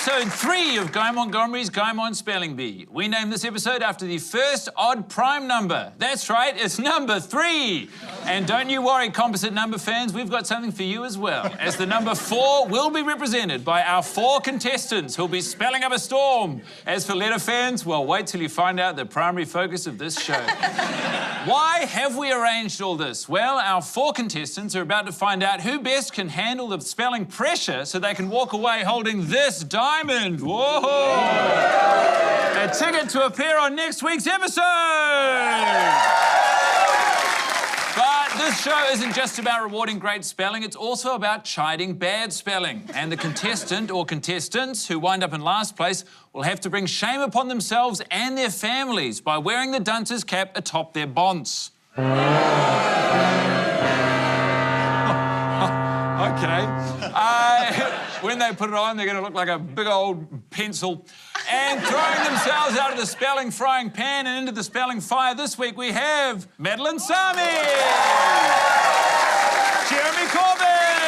episode 3 of Guy Montgomery's Guy Mont Spelling Bee. We named this episode after the first odd prime number. That's right, it's number 3. And don't you worry, composite number fans, we've got something for you as well, as the number 4 will be represented by our 4 contestants who'll be spelling up a storm. As for letter fans, well, wait till you find out the primary focus of this show. Why have we arranged all this? Well, our 4 contestants are about to find out who best can handle the spelling pressure so they can walk away holding this diamond. Whoa! A ticket to appear on next week's episode! But this show isn't just about rewarding great spelling, it's also about chiding bad spelling. And the contestant or contestants who wind up in last place will have to bring shame upon themselves and their families by wearing the dunce's cap atop their bonce. Okay. When they put it on, they're going to look like a big old pencil. And throwing themselves out of the spelling frying pan and into the spelling fire this week, we have Madeline Sami, Jeremy Corbett,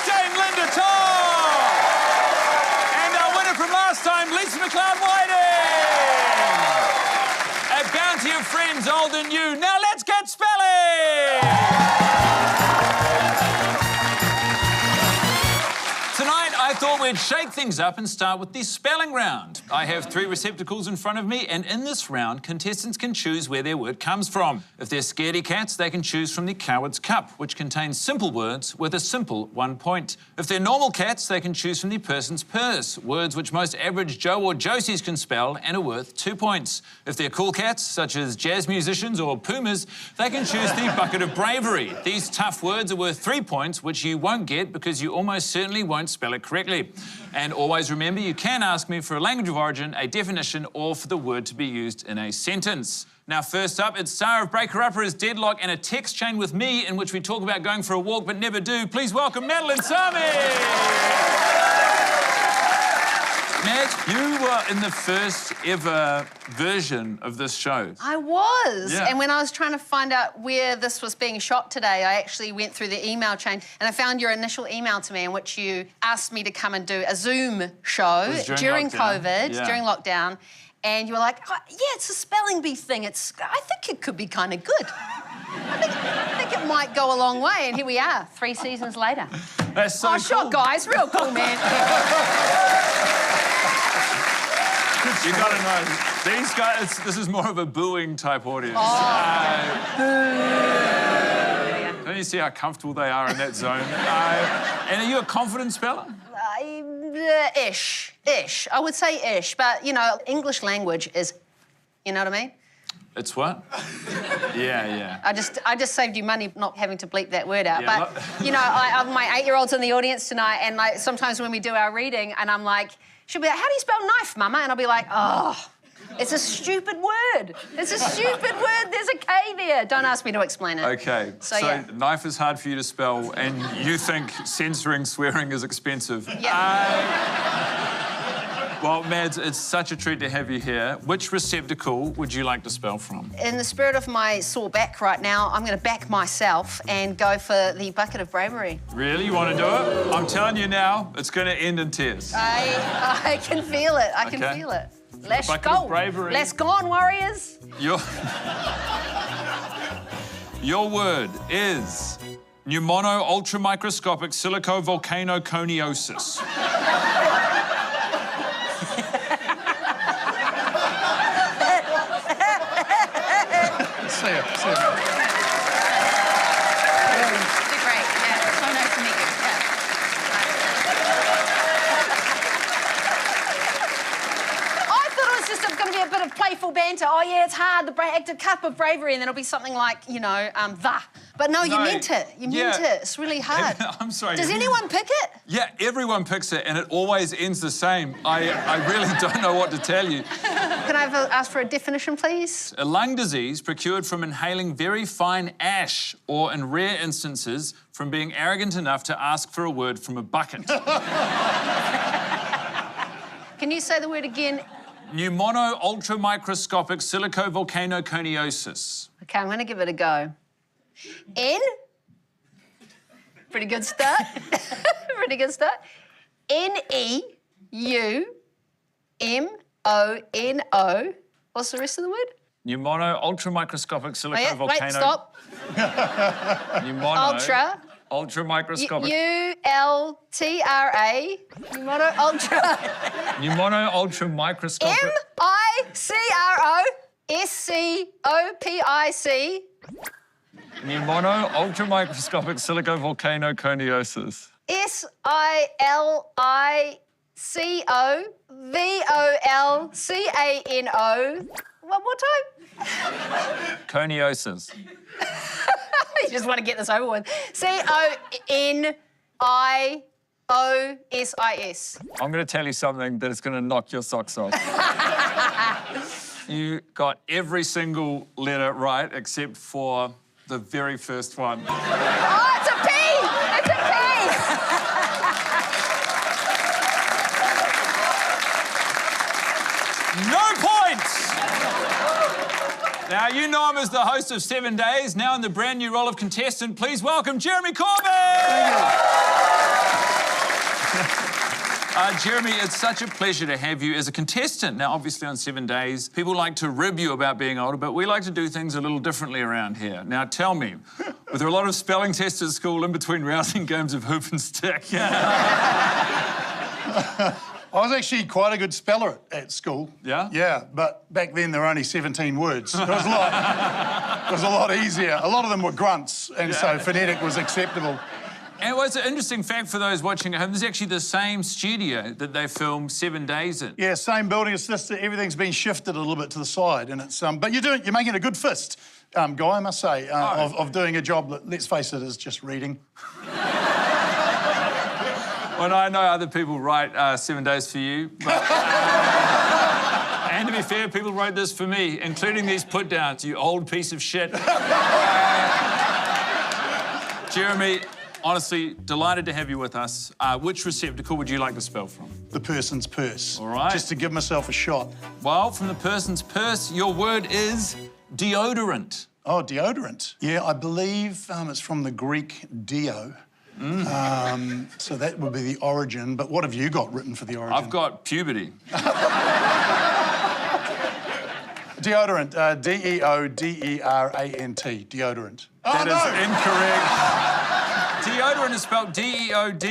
Dame Linda Tom, and our winner from last time, Lisa McLeod-Whiting. A bounty of friends old and new. Now let's get spelling! Tonight, I thought we'd shake things up and start with the spelling round. I have 3 receptacles in front of me, and in this round, contestants can choose where their word comes from. If they're scaredy cats, they can choose from the Coward's Cup, which contains simple words with a simple 1 point. If they're normal cats, they can choose from the person's purse, words which most average Joe or Josies can spell and are worth 2 points. If they're cool cats, such as jazz musicians or pumas, they can choose the Bucket of Bravery. These tough words are worth 3 points, which you won't get because you almost certainly won't spell it correctly. And always remember, you can ask me for a language of origin, a definition, or for the word to be used in a sentence. Now, first up, it's Sarah of Breaker Upper's Deadlock and a text chain with me in which we talk about going for a walk but never do. Please welcome Madeline Sami! Mad, you were in the first ever version of this show. I was. Yeah. And when I was trying to find out where this was being shot today, I actually went through the email chain and I found your initial email to me in which you asked me to come and do a Zoom show during COVID, during lockdown. And you were like, oh, yeah, it's a spelling bee thing. I think it could be kind of good. I think it might go a long way. And here we are, 3 seasons later. That's so cool. Sure, guys. Real cool, man. You gotta know, these guys, this is more of a booing type audience. Don't you see how comfortable they are in that zone? And are you a confident speller? Ish. I would say ish, but, you know, English language is, you know what I mean? It's what? Yeah. I just saved you money not having to bleep that word out. Yeah, but, you know, my 8-year-old's in the audience tonight, and, like, sometimes when we do our reading, and I'm like, she'll be like, how do you spell knife, Mama? And I'll be like, oh, it's a stupid word. It's a stupid word. There's a K there. Don't ask me to explain it. Okay, so yeah. Knife is hard for you to spell, and you think censoring swearing is expensive. Yeah. Well, Mads, it's such a treat to have you here. Which receptacle would you like to spell from? In the spirit of my sore back right now, I'm going to back myself and go for the Bucket of Bravery. Really? You want to do it? I'm telling you now, it's going to end in tears. I can feel it. I can feel it. Let's Bucket go. of Bravery. Let's go on, Warriors. Your word is pneumono-ultramicroscopic silicovolcanoconiosis. See you. Great. Yeah, so nice to meet you. Yeah. I thought it was just going to be a bit of playful banter. Oh, yeah, it's hard, the active cup of bravery, and then it'll be something like, you know, the. But no, you meant it. You meant it. It's really hard. I'm sorry. Does anyone pick it? Yeah, everyone picks it, and it always ends the same. I really don't know what to tell you. Can I ask for a definition, please? A lung disease procured from inhaling very fine ash, or in rare instances, from being arrogant enough to ask for a word from a bucket. Can you say the word again? Pneumono-ultramicroscopic silicovolcanoconiosis. Okay, I'm going to give it a go. N? Pretty good start. Pretty good start. N-E N-U-M-O-N-O. What's the rest of the word? Pneumono ultramicroscopic silico volcano. Wait, stop. Pneumono Ultra. ultramicroscopic. U-L-T-R-A. Pneumono ultra. Pneumono ultramicroscopic. M-I-C-R-O-S-C-O-P-I-C. Pneumono ultramicroscopic silicovolcanoconiosis. S-I-L-I-C-O-V-O-L-C-A-N-O. One more time. Coniosis. You just want to get this over with. C-O-N-I-O-S-I-S. I'm going to tell you something that is going to knock your socks off. You got every single letter right except for the very first one. Oh, it's a P! It's a P! No points! Now, you know him as the host of 7 Days, now in the brand new role of contestant. Please welcome Jeremy Corbyn! Jeremy, it's such a pleasure to have you as a contestant. Now, obviously on 7 Days, people like to rib you about being older, but we like to do things a little differently around here. Now, tell me, were there a lot of spelling tests at school in between rousing games of hoop and stick? I was actually quite a good speller at school. Yeah? Yeah, but back then there were only 17 words. It was a lot easier. A lot of them were grunts, and so phonetic was acceptable. And what's an interesting fact for those watching at home, this is actually the same studio that they filmed 7 Days in. Yeah, same building. It's just that everything's been shifted a little bit to the side, and it's but you're making a good fist, Guy, I must say, of doing a job that, let's face it, is just reading. Well, I know other people write 7 Days for you, but... and to be fair, people wrote this for me, including these put-downs, you old piece of shit. Jeremy, honestly, delighted to have you with us. Which receptacle would you like to spell from? The person's purse. All right. Just to give myself a shot. Well, from the person's purse, your word is deodorant. Oh, deodorant. Yeah, I believe it's from the Greek deo. So that would be the origin, but what have you got written for the origin? I've got puberty. Deodorant, D-E-O-D-E-R-A-N-T, deodorant. That is incorrect. Deodorant is spelled D-E-O-D-O-R-A-N-T.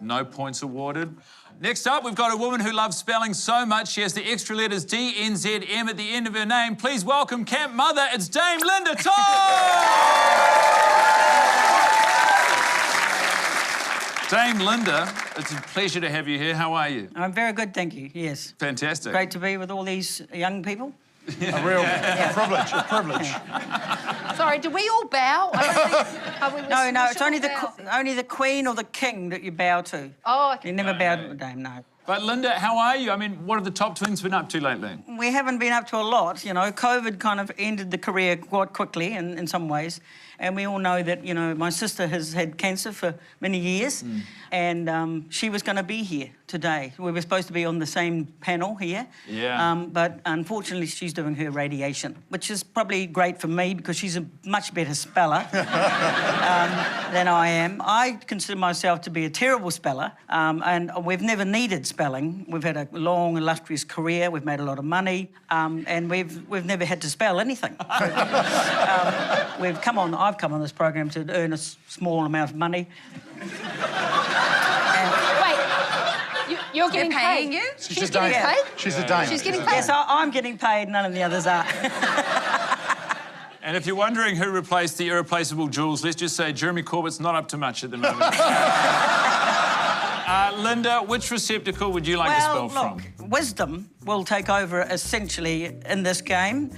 No points awarded. Next up, we've got a woman who loves spelling so much she has the extra letters D-N-Z-M at the end of her name. Please welcome Camp Mother, it's Dame Linda Todd! Dame Linda, it's a pleasure to have you here. How are you? I'm very good, thank you, yes. Fantastic. Great to be with all these young people. Yeah. A real privilege, a privilege. Sorry, do we all bow? I don't think... No, it's only the Queen or the King that you bow to. Oh, okay. You never bow to the Dame, no. But Linda, how are you? I mean, what have the top twins been up to lately? We haven't been up to a lot, you know. COVID kind of ended the career quite quickly in some ways. And we all know that, you know, my sister has had cancer for many years and she was going to be here today. We were supposed to be on the same panel here. Yeah. But unfortunately, she's doing her radiation, which is probably great for me because she's a much better speller than I am. I consider myself to be a terrible speller and we've never needed spelling. We've had a long, illustrious career. We've made a lot of money and we've never had to spell anything. I've come on this program to earn a small amount of money. Wait, you're getting paid? You? She's getting paid? She's a Dame. She's getting paid? Yes, I'm getting paid, none of the others are. And if you're wondering who replaced the irreplaceable Jules, let's just say Jeremy Corbett's not up to much at the moment. Linda, which receptacle would you like to spell from? Wisdom will take over essentially in this game.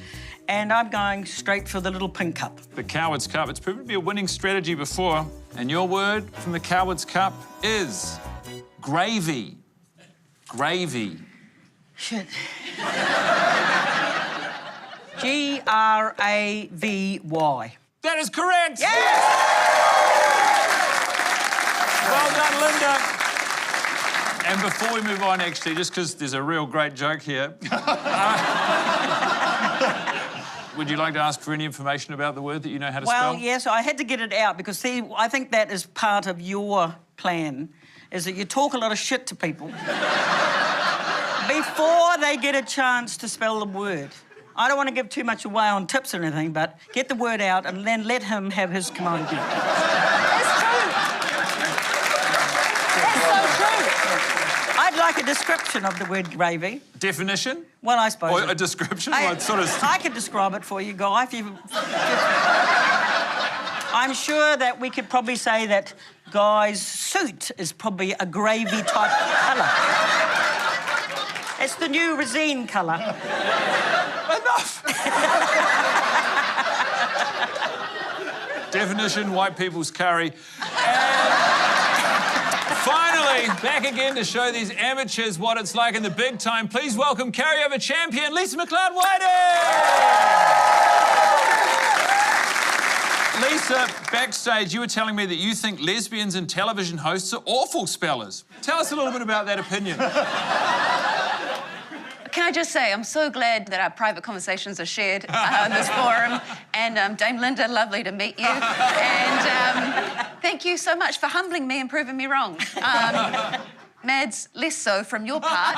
And I'm going straight for the little pink cup. The Coward's Cup. It's proven to be a winning strategy before. And your word from the Coward's Cup is gravy. Gravy. Shit. G-R-A-V-Y. That is correct! Yes! Well done, Linda. And before we move on, actually, just because there's a real great joke here, would you like to ask for any information about the word that you know how to spell? Well, yes, I had to get it out because, see, I think that is part of your plan is that you talk a lot of shit to people before they get a chance to spell the word. I don't want to give too much away on tips or anything, but get the word out and then let him have his command. That's true. That's so true. I'd like a description of the word gravy. Definition? Well, I suppose... Or a description? I could describe it for you, Guy, if you... I'm sure that we could probably say that Guy's suit is probably a gravy-type colour. It's the new resin colour. Enough! Definition, white people's curry. And finally, back again to show these amateurs what it's like in the big time. Please welcome carryover champion, Lisa McLeod-Whiting! Lisa, backstage, you were telling me that you think lesbians and television hosts are awful spellers. Tell us a little bit about that opinion. Can I just say, I'm so glad that our private conversations are shared on this forum. And Dame Linda, lovely to meet you. And thank you so much for humbling me and proving me wrong. Mads, less so from your part.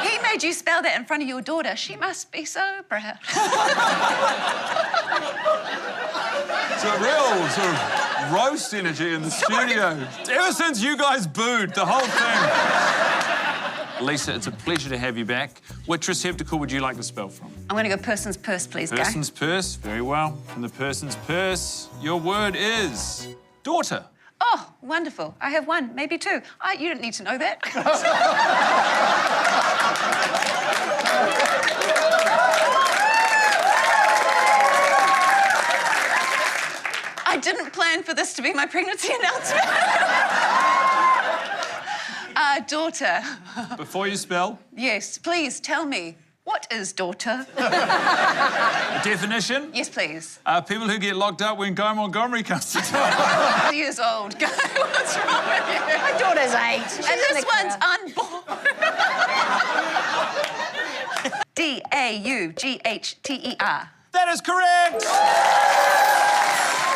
He made you spell that in front of your daughter. She must be so proud. It's a real sort of roast energy in the studio. Ever since you guys booed the whole thing. Lisa, it's a pleasure to have you back. Which receptacle would you like to spell from? I'm going to go person's purse, please, Guy. Person's purse, very well. From the person's purse, your word is daughter. Oh, wonderful. I have one, maybe two. You don't need to know that. I didn't plan for this to be my pregnancy announcement. Daughter. Before you spell? Yes, please tell me, what is daughter? A definition? Yes, please. People who get locked up when Guy Montgomery comes to town. Years old. What's wrong with you? My daughter's 8. And this one's unborn. D-A-U-G-H-T-E-R. That is correct!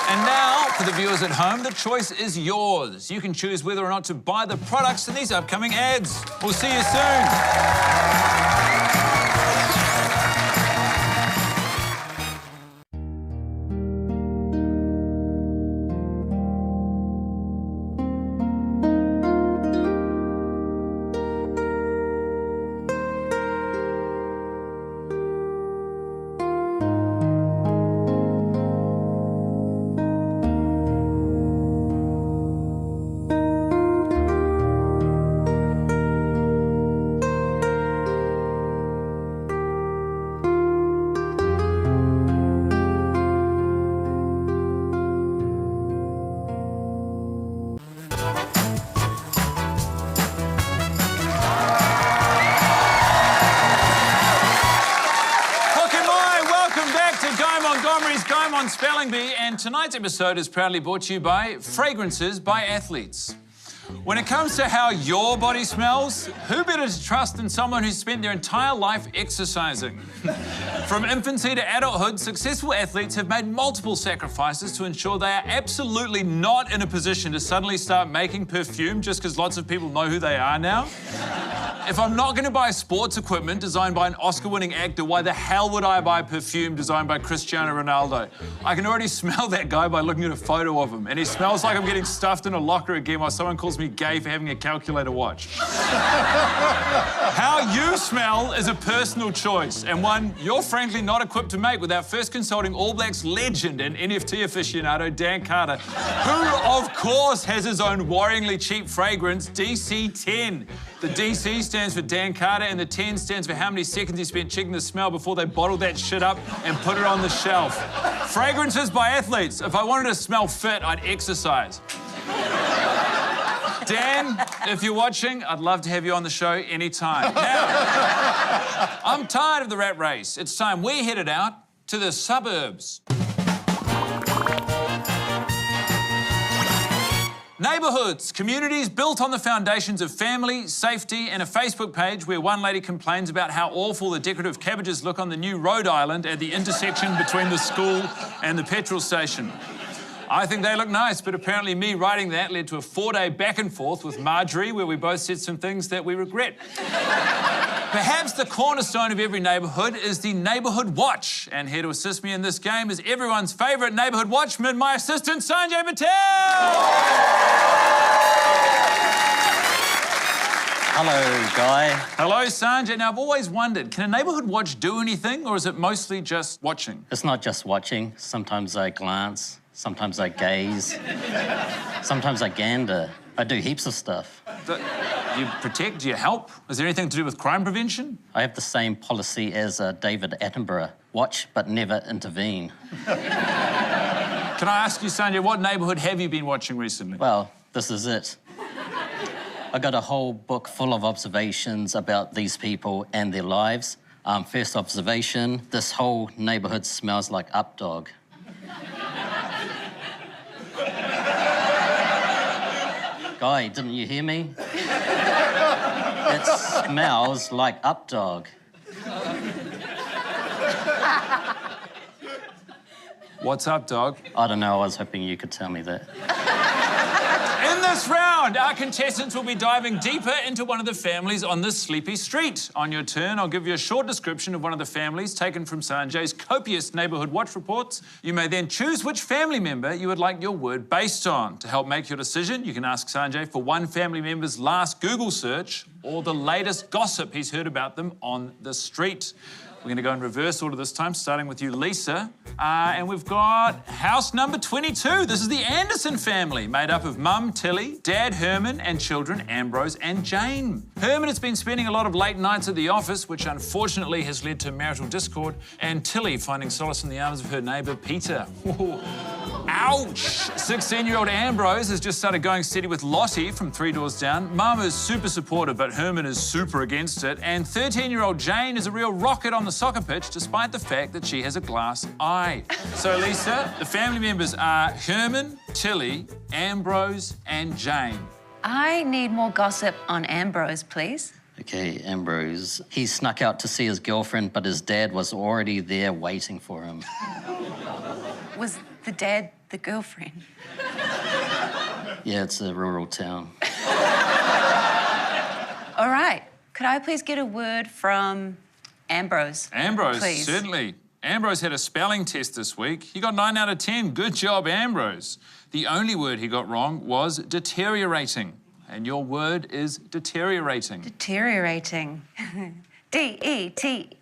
And now, for the viewers at home, the choice is yours. You can choose whether or not to buy the products in these upcoming ads. We'll see you soon. Spelling Bee, and tonight's episode is proudly brought to you by Fragrances by Athletes. When it comes to how your body smells, who better to trust than someone who's spent their entire life exercising? From infancy to adulthood, successful athletes have made multiple sacrifices to ensure they are absolutely not in a position to suddenly start making perfume just because lots of people know who they are now. If I'm not going to buy sports equipment designed by an Oscar-winning actor, why the hell would I buy perfume designed by Cristiano Ronaldo? I can already smell that guy by looking at a photo of him, and he smells like I'm getting stuffed in a locker again while someone calls me gay for having a calculator watch. How you smell is a personal choice, and one you're frankly not equipped to make without first consulting All Blacks legend and NFT aficionado Dan Carter, who, of course, has his own worryingly cheap fragrance, DC-10. The DC stands for Dan Carter, and the 10 stands for how many seconds he spent checking the smell before they bottled that shit up and put it on the shelf. Fragrances by Athletes. If I wanted to smell fit, I'd exercise. Dan, if you're watching, I'd love to have you on the show anytime. Now, I'm tired of the rat race. It's time we headed out to the suburbs. Neighbourhoods, communities built on the foundations of family, safety, and a Facebook page where one lady complains about how awful the decorative cabbages look on the new Rhode Island at the intersection between the school and the petrol station. I think they look nice, but apparently me writing that led to a 4-day back and forth with Marjorie where we both said some things that we regret. Perhaps the cornerstone of every neighbourhood is the Neighbourhood Watch. And here to assist me in this game is everyone's favourite neighbourhood watchman, my assistant, Sanjay Patel! Hello, Guy. Hello, Sanjay. Now, I've always wondered, can a neighbourhood watch do anything, or is it mostly just watching? It's not just watching. Sometimes I glance, sometimes I gaze, sometimes I gander. I do heaps of stuff. Do you protect? Do you help? Is there anything to do with crime prevention? I have the same policy as David Attenborough. Watch, but never intervene. Can I ask you, Sanjay, what neighbourhood have you been watching recently? Well, this is it. I got a whole book full of observations about these people and their lives. First observation, this whole neighbourhood smells like updog. Guy, didn't you hear me? It smells like updog. What's up, dog? I don't know, I was hoping you could tell me that. In this round, our contestants will be diving deeper into one of the families on this sleepy street. On your turn, I'll give you a short description of one of the families taken from Sanjay's copious neighbourhood watch reports. You may then choose which family member you would like your word based on. To help make your decision, you can ask Sanjay for one family member's last Google search or the latest gossip he's heard about them on the street. We're going to go in reverse order this time, starting with you, Lisa. And we've got house number 22. This is the Anderson family, made up of Mum, Tilly, Dad, Herman, and children, Ambrose and Jane. Herman has been spending a lot of late nights at the office, which unfortunately has led to marital discord, and Tilly finding solace in the arms of her neighbour, Peter. Ouch! 16-year-old Ambrose has just started going steady with Lottie from 3 doors down. Mum is super supportive, but Herman is super against it. And 13-year-old Jane is a real rocket on the soccer pitch, despite the fact that she has a glass eye. So, Lisa, the family members are Herman, Tilly, Ambrose, and Jane. I need more gossip on Ambrose, please. Okay, Ambrose. He snuck out to see his girlfriend, but his dad was already there waiting for him. Was the dad the girlfriend? Yeah, it's a rural town. All right. Could I please get a word from Ambrose? Ambrose, please. Certainly. Ambrose had a spelling test this week. He got 9 out of 10. Good job, Ambrose. The only word he got wrong was deteriorating. And your word is deteriorating. Deteriorating. D-E-T-E.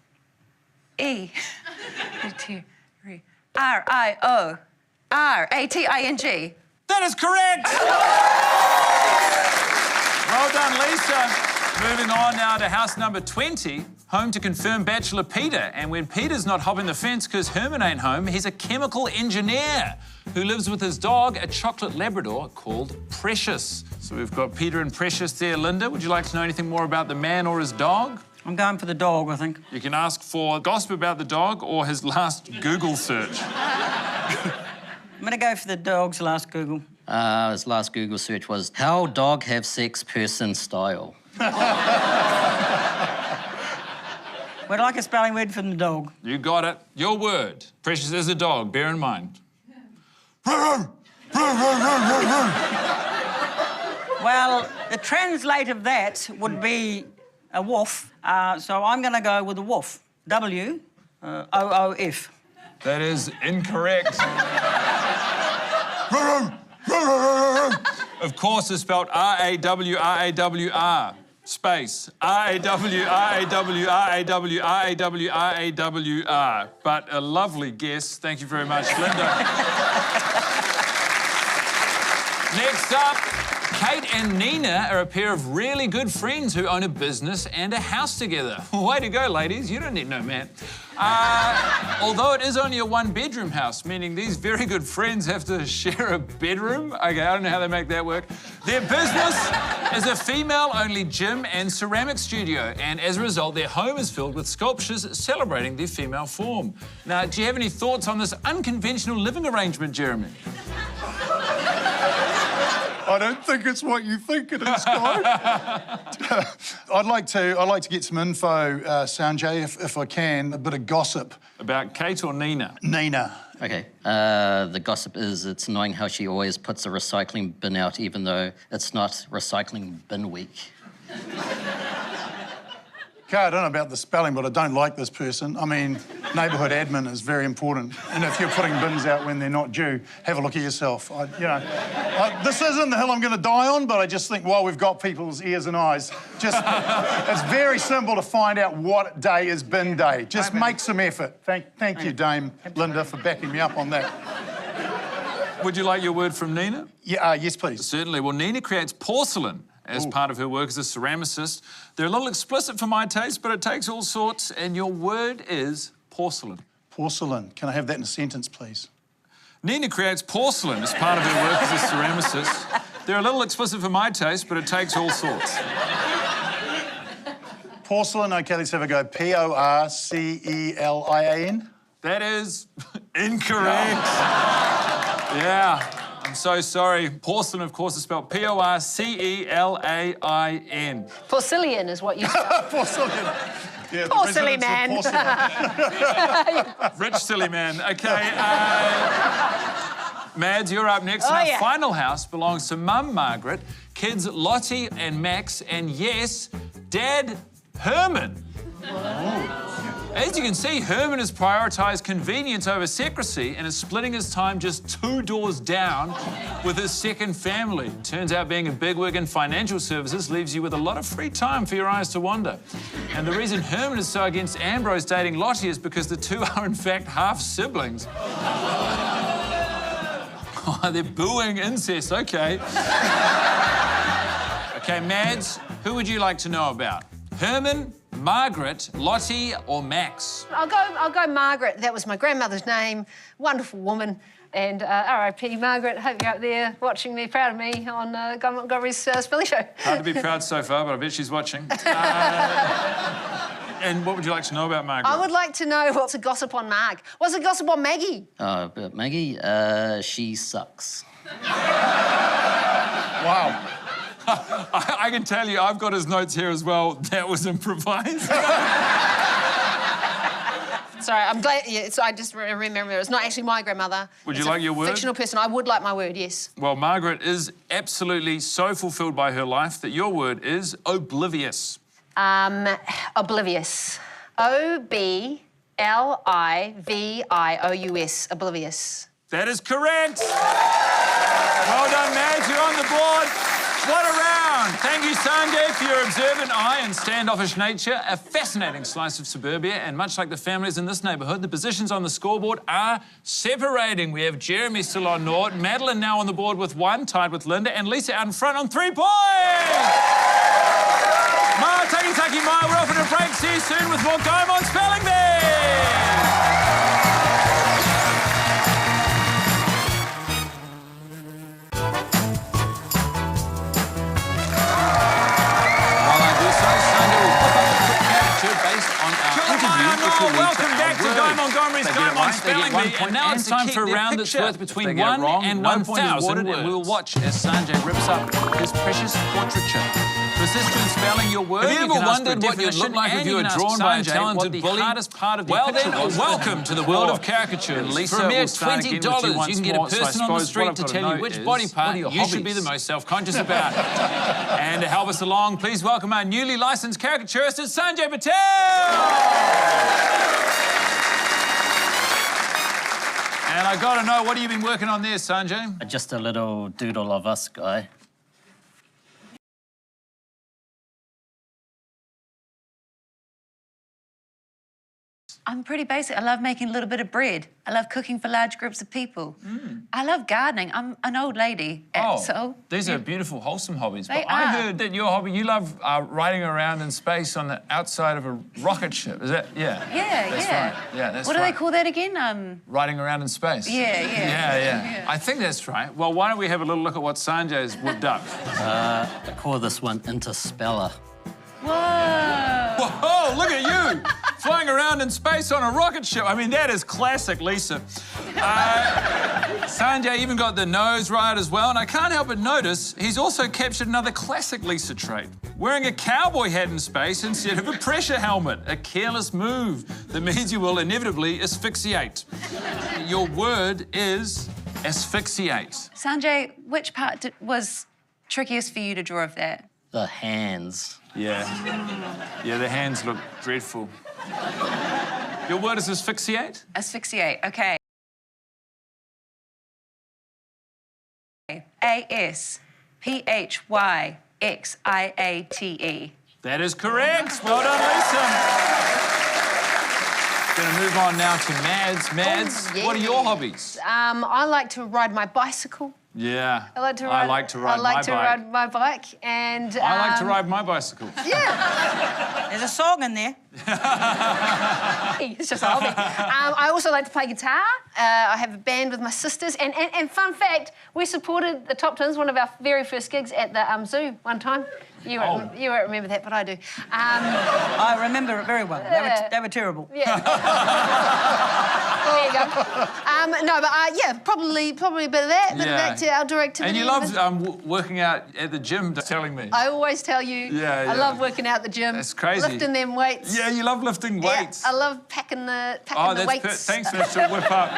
R-I-O-R-A-T-I-N-G. That is correct! Well done, Lisa. Moving on now to house number 20, home to confirmed bachelor Peter. And when Peter's not hopping the fence because Herman ain't home, he's a chemical engineer who lives with his dog, a chocolate Labrador called Precious. So we've got Peter and Precious there. Linda, would you like to know anything more about the man or his dog? I'm going for the dog, I think. You can ask for gossip about the dog or his last Google search. I'm going to go for the dog's last Google. His last Google search was, how dog have sex person style. We'd like a spelling word from the dog. You got it. Your word. Precious is a dog, bear in mind. Well, the translate of that would be a woof, so I'm going to go with a woof. W-O-O-F. That is incorrect. Of course, it's spelled R-A-W-R-A-W-R. Space. R-A-W-R-A-W-R-A-W-R-A-W-R. But a lovely guess. Thank you very much, Linda. Next up, Kate and Nina are a pair of really good friends who own a business and a house together. Way to go, ladies. You don't need no man. Although it is only a 1-bedroom house, meaning these very good friends have to share a bedroom. Okay, I don't know how they make that work. Their business is a female-only gym and ceramic studio, and as a result, their home is filled with sculptures celebrating their female form. Now, do you have any thoughts on this unconventional living arrangement, Jeremy? I don't think it's what you think it is, Guy. I'd like to get some info, Sanjay, if I can, a bit of gossip. About Kate or Nina? Nina. Okay, the gossip is it's annoying how she always puts the recycling bin out even though it's not recycling bin week. Okay, I don't know about the spelling, but I don't like this person. I mean, neighbourhood admin is very important. And if you're putting bins out when they're not due, have a look at yourself. This isn't the hill I'm going to die on, but I just think while we've got people's ears and eyes, it's very simple to find out what day is bin day. Just make some effort. Thank you, Dame Linda, for backing me up on that. Would you like your word from Nina? Yeah, yes, please. Certainly. Well, Nina creates porcelain as part of her work as a ceramicist. They're a little explicit for my taste, but it takes all sorts, and your word is porcelain. Porcelain. Can I have that in a sentence, please? Nina creates porcelain as part of her work as a ceramicist. They're a little explicit for my taste, but it takes all sorts. Porcelain, okay, let's have a go. P-O-R-C-E-L-I-A-N? That is incorrect. Yeah. I'm so sorry. Porcelain, of course, is spelled P-O-R-C-E-L-A-I-N. Porcelain is what you spell. Porcelain. Yeah, Porcelain man. Rich silly man. Okay. Mads, you're up next. Oh, Our yeah. final house belongs to Mum Margaret, kids Lottie and Max, and yes, Dad Herman. As you can see, Herman has prioritised convenience over secrecy and is splitting his time just 2 doors down with his second family. Turns out being a bigwig in financial services leaves you with a lot of free time for your eyes to wander. And the reason Herman is so against Ambrose dating Lottie is because the two are in fact half siblings. Oh, they're booing incest, okay. Okay, Mads, who would you like to know about? Herman, Margaret, Lottie, or Max? I'll go Margaret. That was my grandmother's name. Wonderful woman. And R.I.P. Margaret, hope you're up there watching me, proud of me on Montgomery's Spelling Show. Hard to be proud so far, but I bet she's watching. And what would you like to know about Margaret? I would like to know what's the gossip on Marg. What's the gossip on Maggie? About Maggie, she sucks. Wow. I can tell you, I've got his notes here as well. That was improvised. Sorry, I'm glad. Yeah, so I just remember it's not actually my grandmother. Would you like your word? Fictional person. I would like my word. Yes. Well, Margaret is absolutely so fulfilled by her life that your word is oblivious. Oblivious. O-B-L-I-V-I-O-U-S. Oblivious. That is correct. Well done, Mads. You're on the board. What a round. Thank you, Sanjay, for your observant eye and standoffish nature. A fascinating slice of suburbia, and much like the families in this neighbourhood, the positions on the scoreboard are separating. We have Jeremy still on 0, Madeline now on the board with 1, tied with Linda, and Lisa out in front on 3 points. Ma, taki taki ma, we're off at a break. See you soon with more Go On Spelling Bee. Welcome back to Guy Montgomery's Go On Spelling Bee, and now it's time for a round that's worth between 1 and 1,000 and we'll watch as Sanjay rips up his precious portraiture. To assist you in spelling your word, have you ever wondered what you'd look like if you were drawn by a talented bully? Hardest part of the picture was. Welcome to the world of caricatures. For a mere $20, you can get a person on the street to tell you which body part you should be the most self-conscious about. And to help us along, please welcome our newly licensed caricaturist, Sanjay Patel. And I got to know, what have you been working on there, Sanjay? Just a little doodle of us, Guy. I'm pretty basic. I love making a little bit of bread. I love cooking for large groups of people. I love gardening. I'm an old lady. So these are beautiful, wholesome hobbies. They But I are. heard that your hobby, you love riding around in space on the outside of a rocket ship. Is that, Yeah, that's yeah. right. Yeah, that's what right. do they call that again? Riding around in space. Yeah. I think that's right. Well, why don't we have a little look at what Sanjay's whipped up? I call this one Interspeller. Whoa! Whoa, look at you! Flying around in space on a rocket ship. I mean, that is classic Lisa. Sanjay even got the nose right as well, and I can't help but notice he's also captured another classic Lisa trait. Wearing a cowboy hat in space instead of a pressure helmet. A careless move that means you will inevitably asphyxiate. Your word is asphyxiate. Sanjay, which part was trickiest for you to draw of that? The hands. Yeah. Yeah, the hands look dreadful. Your word is asphyxiate? Asphyxiate, okay. A-S-P-H-Y-X-I-A-T-E. That is correct. Well done, Lisa. Going to move on now to Mads. Mads, Oh, yeah. what are your hobbies? I like to ride my bicycle. Yeah. I like to ride my bike, and I like to ride my bicycle. Yeah. There's a song in there. It's just a hobby. I also like to play guitar. I have a band with my sisters, and fun fact, we supported the Top Tins, one of our very first gigs at the zoo one time. You won't remember that, but I do. I remember it very well. They were terrible. Yeah. There you go. No, but yeah, probably a bit of that, bit of outdoor activity. And you love working out at the gym, telling me. I always tell you, I love working out at the gym. That's crazy. Lifting them weights. Yeah, you love lifting weights. Yeah, I love packing the weights. Thanks, Mr. Whip Up.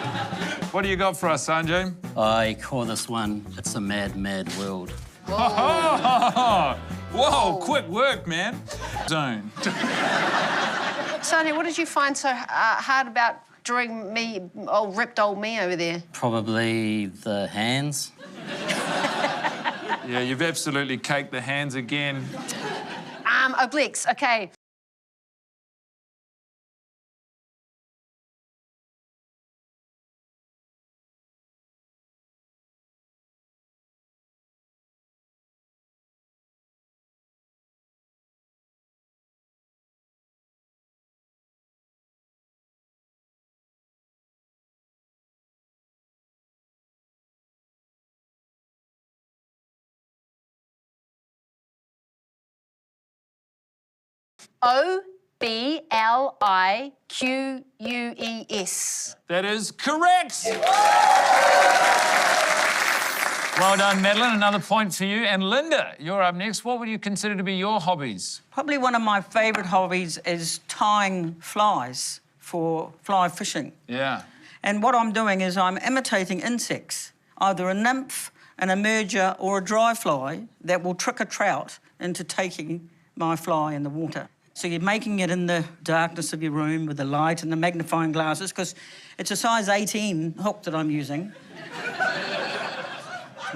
What do you got for us, Sanjay? I call this one, it's a mad, mad world. Whoa, quick work, man. Zone. Sonia, what did you find so hard about drawing me, ripped old me over there? Probably the hands. Yeah, you've absolutely caked the hands again. Obliques, okay. O-B-L-I-Q-U-E-S. That is correct. Well done, Madeline. Another point for you. And Linda, you're up next. What would you consider to be your hobbies? Probably one of my favourite hobbies is tying flies for fly fishing. Yeah. And what I'm doing is I'm imitating insects, either a nymph, an emerger or a dry fly that will trick a trout into taking my fly in the water. So you're making it in the darkness of your room with the light and the magnifying glasses, because it's a size 18 hook that I'm using.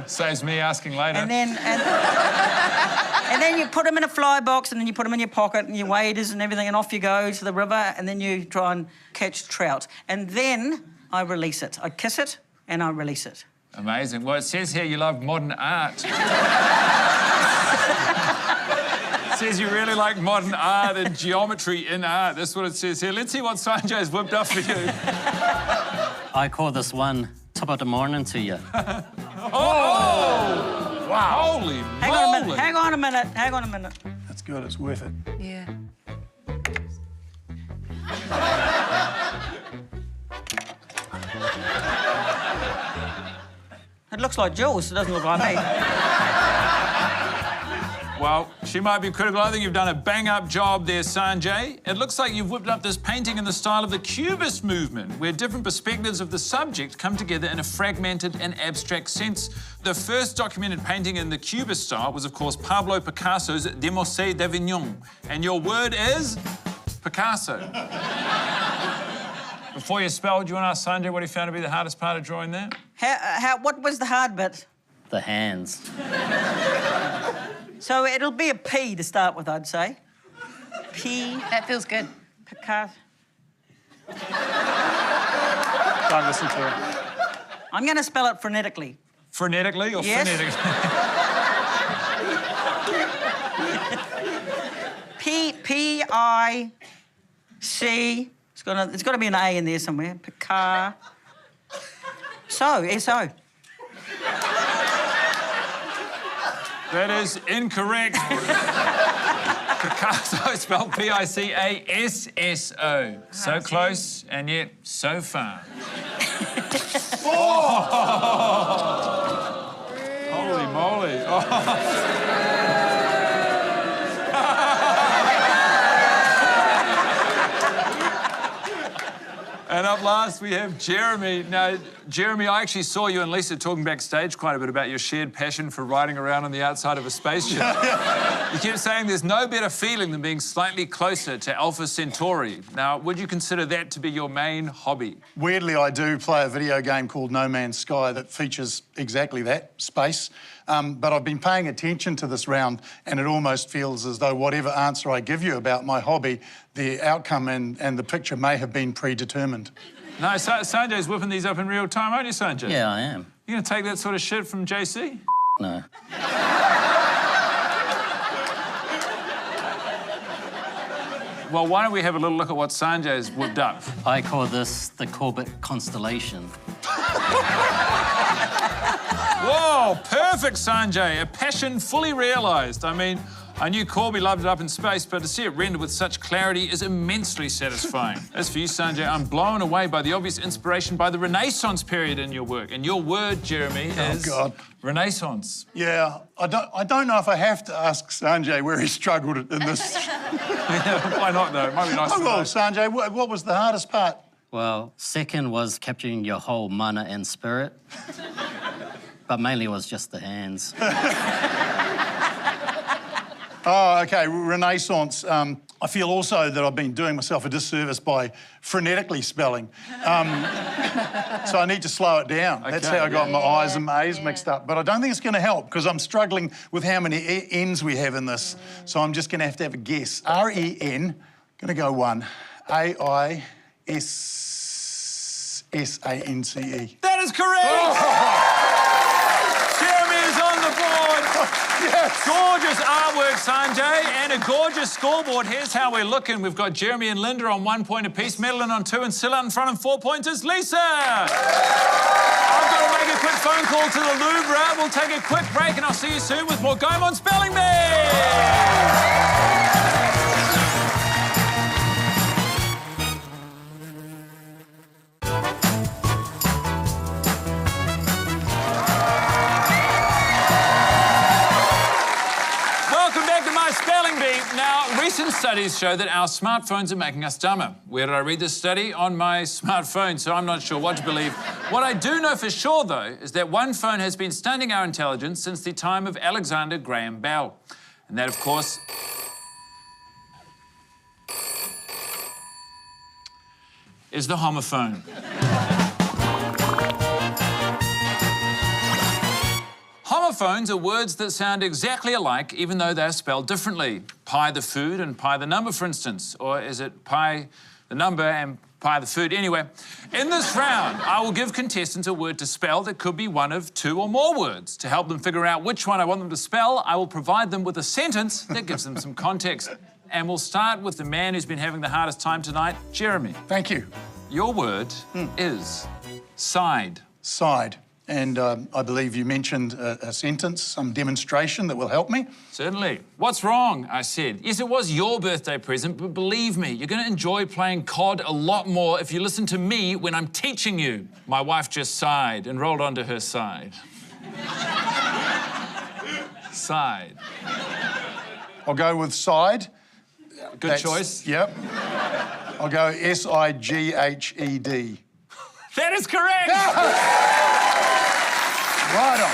Saves me asking later. And then you put them in a fly box, and then you put them in your pocket and your waders and everything, and off you go to the river, and then you try and catch trout. And then I release it. I kiss it and I release it. Amazing. Well, it says here you love modern art. It says you really like modern art and geometry in art. That's what it says here. Let's see what Sanjay's whipped up for you. I call this one top of the morning to you. Oh! Wow. Holy moly. Hang on a minute. That's good, it's worth it. Yeah. It looks like Jules, it doesn't look like me. Well, she might be critical. I think you've done a bang-up job there, Sanjay. It looks like you've whipped up this painting in the style of the Cubist movement, where different perspectives of the subject come together in a fragmented and abstract sense. The first documented painting in the Cubist style was, of course, Pablo Picasso's De Musée d'Avignon. And your word is Picasso. Before you spell, do you want to ask Sanjay what he found to be the hardest part of drawing that? What was the hard bit? The hands. So it'll be a P to start with, I'd say. P. That feels good. Picasso. Don't listen to her. I'm going to spell it phonetically. Phonetically or Yes. phonetically? P-I-C. It's got to be an A in there somewhere. Picasso. S-O. That is incorrect. Picasso spelled Picasso. So close and yet so far. Oh! Holy moly. Oh. And up last, we have Jeremy. Now, Jeremy, I actually saw you and Lisa talking backstage quite a bit about your shared passion for riding around on the outside of a spaceship. You kept saying there's no better feeling than being slightly closer to Alpha Centauri. Now, would you consider that to be your main hobby? Weirdly, I do play a video game called No Man's Sky that features exactly that, space. But I've been paying attention to this round, and it almost feels as though whatever answer I give you about my hobby, the outcome and the picture may have been predetermined. No, Sanjay's whipping these up in real time, aren't you, Sanjay? Yeah, I am. You gonna take that sort of shit from JC? No. Well, why don't we have a little look at what Sanjay's whipped up? I call this the Corbett constellation. Whoa, perfect, Sanjay. A passion fully realised. I mean, I knew Corby loved it up in space, but to see it rendered with such clarity is immensely satisfying. As for you, Sanjay, I'm blown away by the obvious inspiration by the Renaissance period in your work. And your word, Jeremy, is... Oh, God. Renaissance. Yeah, I don't know if I have to ask Sanjay where he struggled in this. Why not, though? It might be nice to know. Well, Sanjay, what was the hardest part? Well, second was capturing your whole mana and spirit. But mainly it was just the hands. Oh, OK, Renaissance. I feel also that I've been doing myself a disservice by frenetically spelling. So I need to slow it down. Okay, that's how I got my I's and my A's mixed up. But I don't think it's going to help because I'm struggling with how many N's we have in this. So I'm just going to have a guess. R-E-N, going to go one. A-I-S-S-A-N-C-E. That is correct! Oh. Jeremy is on the board. Yes. Gorgeous artwork, Sanjay, and a gorgeous scoreboard. Here's how we're looking. We've got Jeremy and Linda on 1 point apiece, Madeline on 2, and still out in front on 4 points is Lisa. I've got to make a quick phone call to the Louvre. We'll take a quick break, and I'll see you soon with more Going On Spelling Bee. Now, recent studies show that our smartphones are making us dumber. Where did I read this study? On my smartphone, so I'm not sure what to believe. What I do know for sure, though, is that one phone has been stunting our intelligence since the time of Alexander Graham Bell. And that, of course, is the homophone. Homophones are words that sound exactly alike, even though they're spelled differently. Pie the food and pie the number, for instance. Or is it pie the number and pie the food? Anyway, in this round, I will give contestants a word to spell that could be one of 2 or more words. To help them figure out which one I want them to spell, I will provide them with a sentence that gives them some context. And we'll start with the man who's been having the hardest time tonight, Jeremy. Thank you. Your word is side. Side. And I believe you mentioned a sentence, some demonstration that will help me. Certainly. What's wrong? I said. Yes, it was your birthday present, but believe me, you're going to enjoy playing COD a lot more if you listen to me when I'm teaching you. My wife just sighed and rolled onto her side. Side. I'll go with side. Good choice. Yep. I'll go S-I-G-H-E-D. That is correct! Right on.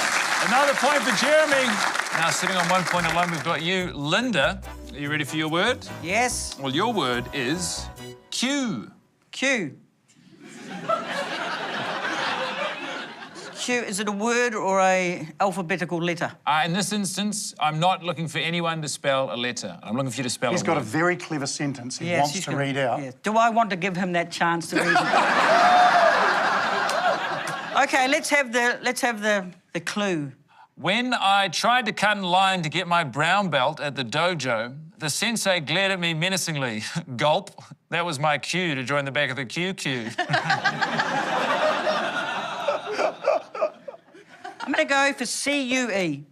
Another point for Jeremy. Now, sitting on 1 point alone, we've got you, Linda. Are you ready for your word? Yes. Well, your word is Q. Q. Q, is it a word or a alphabetical letter? In this instance, I'm not looking for anyone to spell a letter. I'm looking for you to spell a word. He's got a very clever sentence he wants to read out. Yeah. Do I want to give him that chance to read it? OK, let's have the clue. When I tried to cut in line to get my brown belt at the dojo, the sensei glared at me menacingly. Gulp. That was my cue to join the back of the QQ. I'm going to go for C-U-E.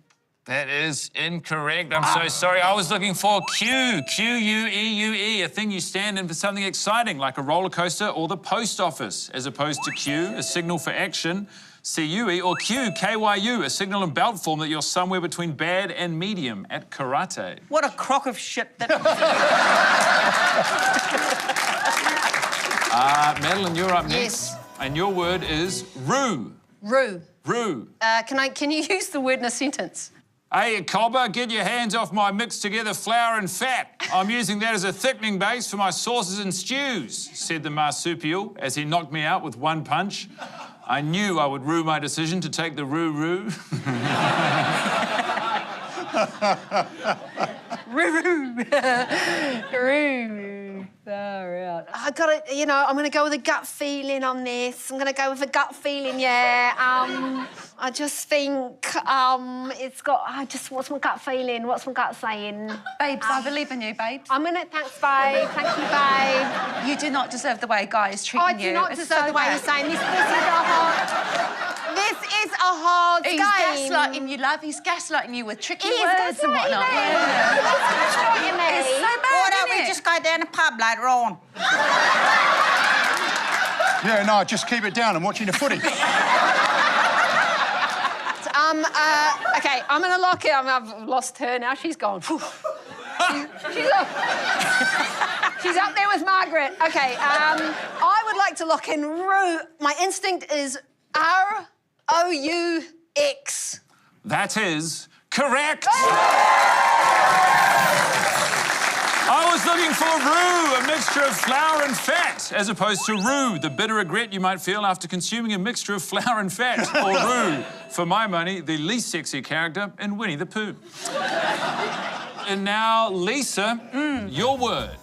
That is incorrect. I'm so sorry. I was looking for Q. Q-U-E-U-E, a thing you stand in for something exciting, like a roller coaster or the post office, as opposed to Q, a signal for action, C-U-E, or Q, K-Y-U, a signal in belt form that you're somewhere between bad and medium at karate. What a crock of shit that... Madeline, you're up next. Yes. And your word is roo. Roo. Roo. Can you use the word in a sentence? Hey, cobber, get your hands off my mixed-together flour and fat. I'm using that as a thickening base for my sauces and stews, said the marsupial as he knocked me out with one punch. I knew I would rue my decision to take the roo-roo. Roo-roo. Roo. Far out. I got it, you know, I'm going to go with a gut feeling on this. I'm going to go with a gut feeling, yeah. I just think it's got... what's my gut feeling? What's my gut saying? Babes, I believe in you, babes. I'm going to... Thanks, babe. Thank you, babe. You do not deserve the way Guy is treating you. I do not deserve the way he's saying this. This is a hard game. He's gaslighting you, love. He's gaslighting you with tricky He's words and whatnot. gaslighting me. Yeah. He's gaslighting me. It's so bad, Why don't isn't we it? just go down the pub later on? Yeah, no, just keep it down. I'm watching the footy. Okay, I'm going to lock it. I've lost her now. She's gone. She's up there with Margaret. Okay, I would like to lock in Roo. My instinct is R-O-U-X. That is correct. I was looking for roux, a mixture of flour and fat, as opposed to roux, the bitter regret you might feel after consuming a mixture of flour and fat. Or roux, for my money, the least sexy character in Winnie the Pooh. And now, Lisa, your word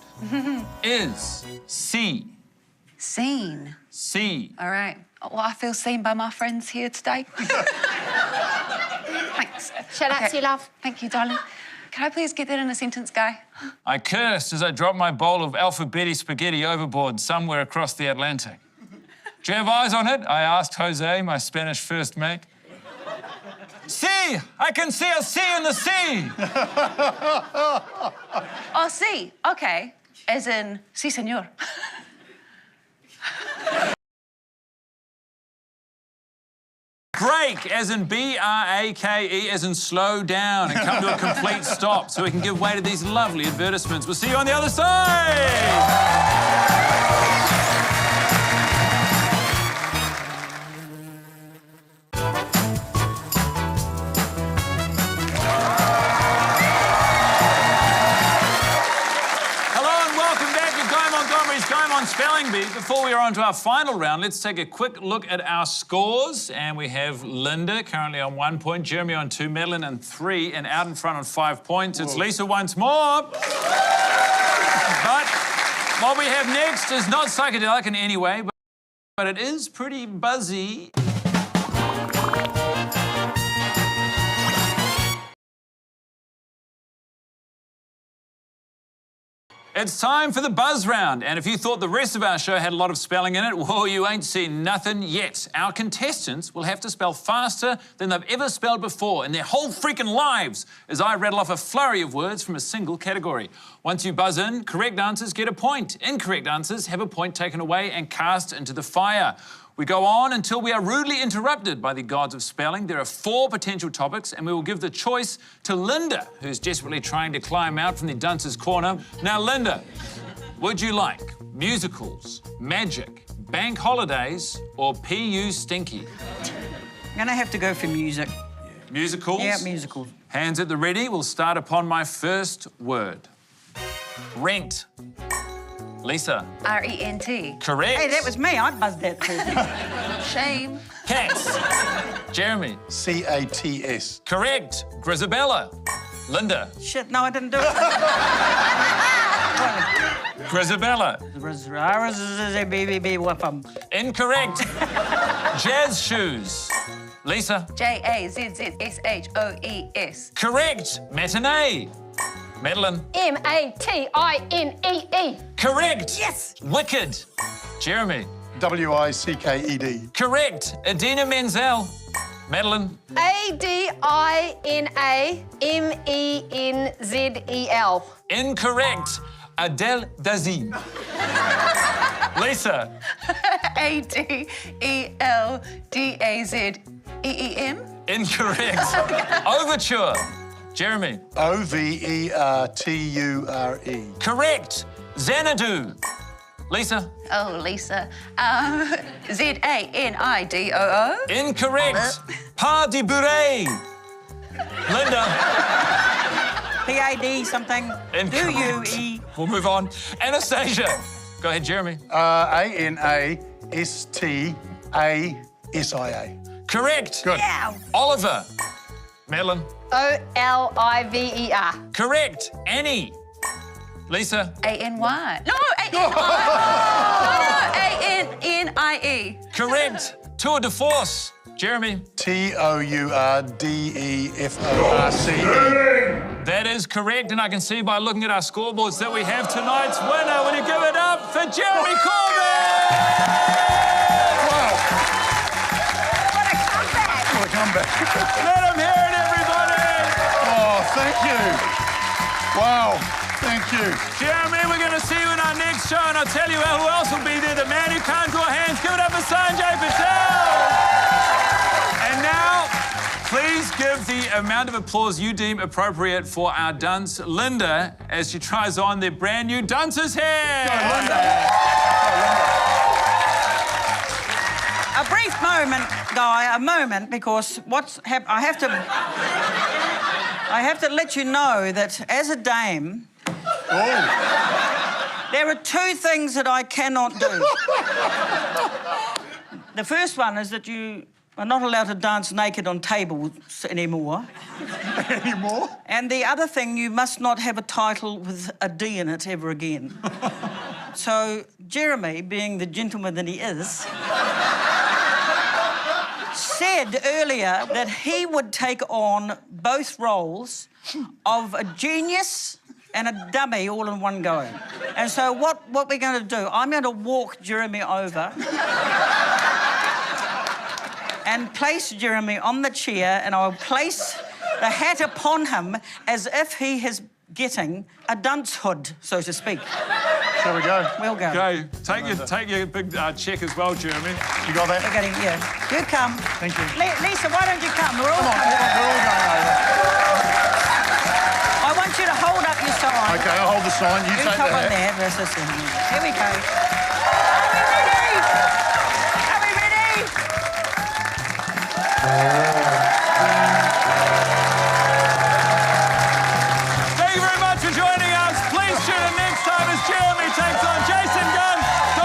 is C. Seen. C. All right. Well, I feel seen by my friends here today. Thanks. Shout out to you, love. Thank you, darling. Can I please get that in a sentence, Guy? I cursed as I dropped my bowl of alphabetti spaghetti overboard somewhere across the Atlantic. Do you have eyes on it? I asked Jose, my Spanish first mate. See! I can see a sea in the sea! Oh, sí. OK. As in, sí, señor. Break, as in B-R-A-K-E, as in slow down and come to a complete stop so we can give way to these lovely advertisements. We'll see you on the other side! Spelling Bee. Before we are on to our final round, let's take a quick look at our scores. And we have Linda currently on 1 point, Jeremy on 2, Madeline on 3, and out in front on 5 points. It's Lisa once more. But what we have next is not psychedelic in any way, but it is pretty buzzy. It's time for the buzz round, and if you thought the rest of our show had a lot of spelling in it, well, you ain't seen nothing yet. Our contestants will have to spell faster than they've ever spelled before in their whole freaking lives as I rattle off a flurry of words from a single category. Once you buzz in, correct answers get a point. Incorrect answers have a point taken away and cast into the fire. We go on until we are rudely interrupted by the gods of spelling. There are 4 potential topics, and we will give the choice to Linda, who's desperately trying to climb out from the dunce's corner. Now, Linda, would you like musicals, magic, bank holidays, or PU stinky? I'm gonna have to go for music. Musicals? Yeah, musicals. Hands at the ready. We'll start upon my first word. Rent. Lisa. R-E-N-T. Correct. Hey, that was me. I buzzed that too. Shame. Cats. Jeremy. C-A-T-S. Correct. Grisabella. Linda. Shit, no, I didn't do it. Grisabella. Incorrect. Jazz shoes. Lisa. J-A-Z-Z-S-H-O-E-S. Correct. Matinee. Madeline. M-A-T-I-N-E-E. Correct. Yes. Wicked. Jeremy. W-I-C-K-E-D. Correct. Idina Menzel. Madeline. Adinamenzel. Incorrect. Adele Dazeem. Lisa. Adeldazeem. Incorrect. Overture. Jeremy. Overture. Correct. Xanadu. Lisa. Oh, Lisa. Zanidoo. Incorrect. Pas de bourrée. Linda. PAD something. Incorrect. DUE. We'll move on. Anastasia. Go ahead, Jeremy. ANASTASIA. Correct. Good. Yeah. Oliver. Madeline. Oliver. Correct. Annie. Lisa. ANY. No, ANI. No, ANNIE. Correct. Tour de force. Jeremy. TOURDEFORCE. That is correct, and I can see by looking at our scoreboards that we have tonight's winner. Will you give it up for Jeremy Corbett? Wow. What a comeback! What a comeback. Let him hear it, everybody. Oh, thank you. Wow. Thank you. Jeremy, we're going to see you in our next show, and I'll tell you who else will be there. The man who can't draw hands. Give it up for Sanjay Patel. And now, please give the amount of applause you deem appropriate for our dunce, Linda, as she tries on their brand new dunce's hair. Go, Linda. A brief moment, Guy, a moment, because I have to let you know that as a dame, there are two things that I cannot do. The first one is that you are not allowed to dance naked on tables anymore. Anymore? And the other thing, you must not have a title with a D in it ever again. So Jeremy, being the gentleman that he is, said earlier that he would take on both roles of a genius and a dummy all in one go. And so what we're going to do, I'm going to walk Jeremy over and place Jeremy on the chair, and I'll place the hat upon him as if he is getting a dunce hood, so to speak. Shall we go? We'll go. Go. Take your big check as well, Jeremy. You got that? We're getting, yeah. You come. Thank you. Lisa, why don't you come? We're all Come on, coming. we're all going over. I want you to hold up your sign. OK, I'll hold the sign. You You take top the on hat. there. Here we go.